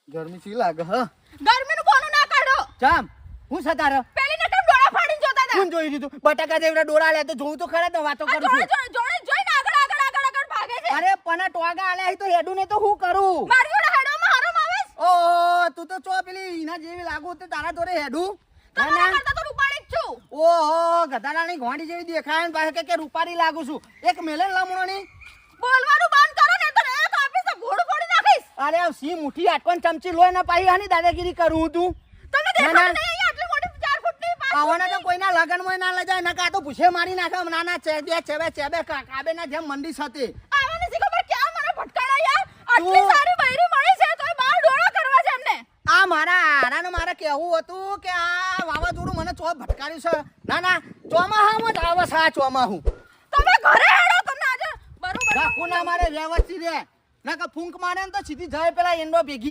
ગરમી સી લાગે હ ગરમીનું કોનું ના કાઢો જામ હું સતાર પેલી ને કેમ ડોળા ફાડીને જોતા હતા કોણ જોઈ દીધું બટાકા જેવડા ડોળા લે તો જોઉં તો ખરા તો વાતો કરું છું જોઈને આગળ ભાગે છે અરે પના ટોગા આલે તો હેડું ને તો હું કરું મારી જોડે હેડોમાં હારો માવેસ ઓ તું તો ચો પેલી ઈના જેવી લાગુ તે તારા જોડે હેડું તમારા કરતા તો રૂપાળી જ છું ઓહો ગધાડાની ઘોડી જેવી દેખાય ને પાછે કે રૂપારી લાગુ છું એક મેલેન લામણોની બોલવાનું બંધ કરો ને તો એક આપીસ તો ઘોડ ફોડી નાખીશ અરે આ સી મુઠ્ઠી આટકોન ચમચી લોય ના પાઈ હાની દાદાગીરી કરું તું તમે દેખાડો નહીં અહીંયા આટલી મોટી 4 ફૂટની પાસ આવવાના તો કોઈના લગનમાં ના લઈ જાય નકા તો પૂછે મારી નાખે નાના ચેબે કાબે ના જેમ મંડી સાથે આવવાની સી ખબર ક્યાં મને ભટકાડા યાર આટલી સારી બૈરી મળી છે તોય બહાર ડોળા કરવા છે એમને આ મારા આરાનું મારે કેવું હતું કે આ વાવાઝોડું મને ચો ભટકાર્યું છે ના ચોમાહામાં જ આવે છે આ ચોમાહું તમે ઘરે હેડો તમને આજે બરોબર રાખું ના મારે વ્યવસ્થિત રે નકા ફૂંક મારે ને તો સીધી જાય પેલા એંડો ભેગી